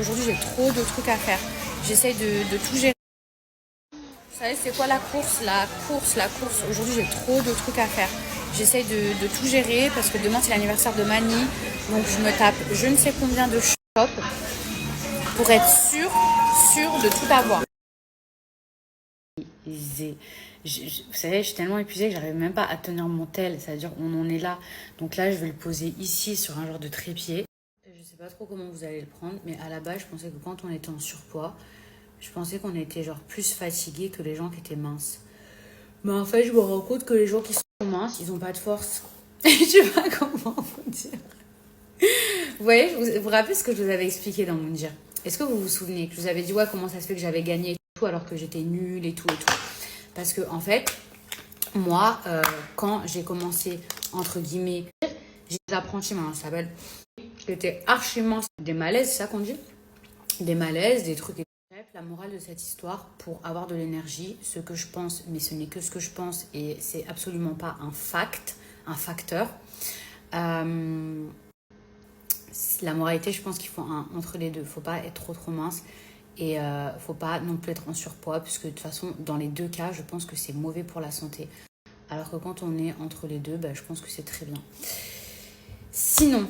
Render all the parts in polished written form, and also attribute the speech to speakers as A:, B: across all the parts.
A: Aujourd'hui, j'ai trop de trucs à faire. J'essaye de tout gérer. Vous savez, c'est quoi la course? La course. Aujourd'hui, j'ai trop de trucs à faire. J'essaye de tout gérer parce que demain, c'est l'anniversaire de Mani. Donc, je me tape je ne sais combien de shops pour être sûre de tout avoir. Vous savez, je suis tellement épuisée que j'arrive même pas à tenir mon tel. C'est-à-dire, on en est là. Donc là, je vais le poser ici sur un genre de trépied. Je sais pas trop comment vous allez le prendre, mais à la base, je pensais que quand on était en surpoids, je pensais qu'on était genre plus fatigué que les gens qui étaient minces. Mais en fait, je me rends compte que les gens qui sont minces, ils ont pas de force. Je sais pas comment vous dire. Vous voyez, vous vous rappelez ce que je vous avais expliqué dans mon dire? Est-ce que vous vous souvenez que je vous avais dit ouais comment ça se fait que j'avais gagné et tout alors que j'étais nulle et tout et tout? Parce que en fait, moi, quand j'ai commencé entre guillemets, j'ai des apprentis maintenant, ça s'appelle. J'étais archi mince, des malaises, c'est ça qu'on dit? Des malaises, des trucs. Bref, la morale de cette histoire, pour avoir de l'énergie, ce que je pense, mais ce n'est que ce que je pense et c'est absolument pas un fact, un facteur. La moralité, je pense qu'il faut un entre les deux. Faut pas être trop mince et faut pas non plus être en surpoids, puisque de toute façon, dans les deux cas, je pense que c'est mauvais pour la santé. Alors que quand on est entre les deux, bah, je pense que c'est très bien. Sinon,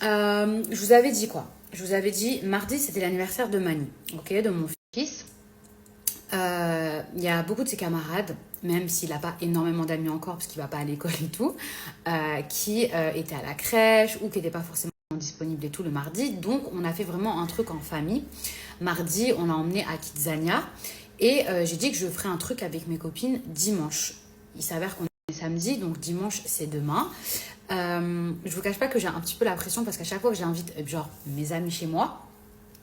A: je vous avais dit quoi? Je vous avais dit, mardi, c'était l'anniversaire de Mani, ok, de mon fils. Il y a beaucoup de ses camarades, même s'il n'a pas énormément d'amis encore, parce qu'il ne va pas à l'école et tout, qui étaient à la crèche ou qui n'étaient pas forcément disponibles et tout le mardi. Donc, on a fait vraiment un truc en famille. Mardi, on l'a emmené à Kidzania et j'ai dit que je ferais un truc avec mes copines dimanche. Il s'avère qu'on est samedi, donc dimanche, c'est demain. Je vous cache pas que j'ai un petit peu la pression parce qu'à chaque fois que j'invite genre mes amis chez moi,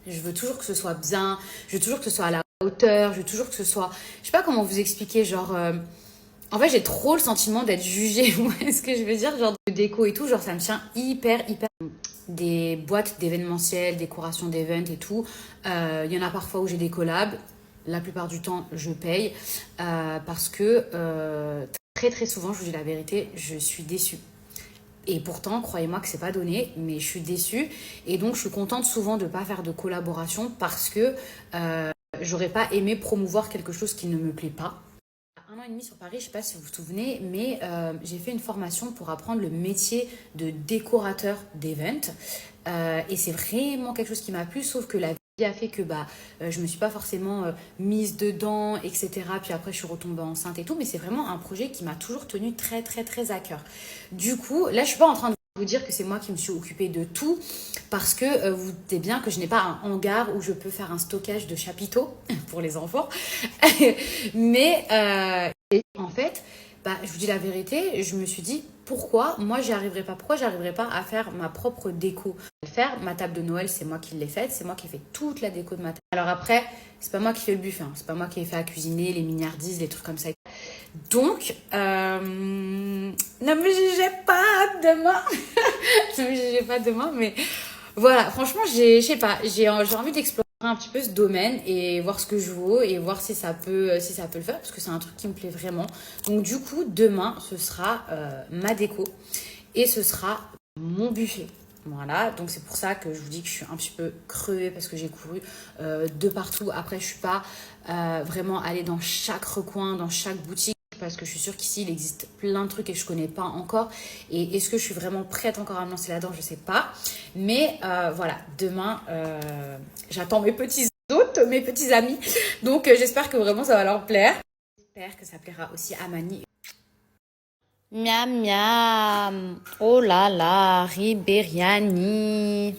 A: je veux toujours que ce soit bien, je veux toujours que ce soit à la hauteur, je veux toujours que ce soit, je sais pas comment vous expliquer, genre en fait j'ai trop le sentiment d'être jugée. Vous voyez ce que je veux dire, genre de déco et tout, genre ça me tient hyper des boîtes d'événementiel, décoration d'event et tout. Il y en a parfois où j'ai des collabs, la plupart du temps je paye parce que très souvent, je vous dis la vérité, je suis déçue. Et pourtant, croyez-moi que c'est pas donné, mais je suis déçue. Et donc, je suis contente souvent de ne pas faire de collaboration parce que j'aurais pas aimé promouvoir quelque chose qui ne me plaît pas. Un an et demi sur Paris, je sais pas si vous vous souvenez, mais j'ai fait une formation pour apprendre le métier de décorateur d'event. Et c'est vraiment quelque chose qui m'a plu, sauf que la vie a fait que je me suis pas forcément mise dedans, etc. Puis après, je suis retombée enceinte et tout, mais c'est vraiment un projet qui m'a toujours tenu très à cœur. Du coup, là, je suis pas en train de vous dire que c'est moi qui me suis occupée de tout, parce que vous doutez bien que je n'ai pas un hangar où je peux faire un stockage de chapiteaux pour les enfants. Mais en fait, je vous dis la vérité, je me suis dit pourquoi moi j'y arriverai pas, pourquoi j'arriverai pas à faire ma propre déco. Faire ma table de Noël, c'est moi qui l'ai faite, c'est moi qui ai fait toute la déco de ma table. Alors après, c'est pas moi qui fais le buffet, hein, c'est pas moi qui ai fait à cuisiner, les mignardises, les trucs comme ça. Donc, ne me jugez pas demain. Ne me jugez pas demain, mais voilà, franchement, je sais pas, j'ai envie d'explorer un petit peu ce domaine et voir ce que je vaux et voir si ça peut le faire parce que c'est un truc qui me plaît vraiment. Donc du coup, demain, ce sera ma déco et ce sera mon buffet. Voilà, donc c'est pour ça que je vous dis que je suis un petit peu crevée parce que j'ai couru de partout. Après, je suis pas vraiment allée dans chaque recoin, dans chaque boutique parce que je suis sûre qu'ici, il existe plein de trucs et je connais pas encore. Et est-ce que je suis vraiment prête encore à me lancer là-dedans? Je sais pas. Mais voilà, demain, j'attends mes petits hôtes, mes petits amis. Donc, j'espère que vraiment ça va leur plaire. J'espère que ça plaira aussi à Mani. Miam miam. Oh là là, Ribériani.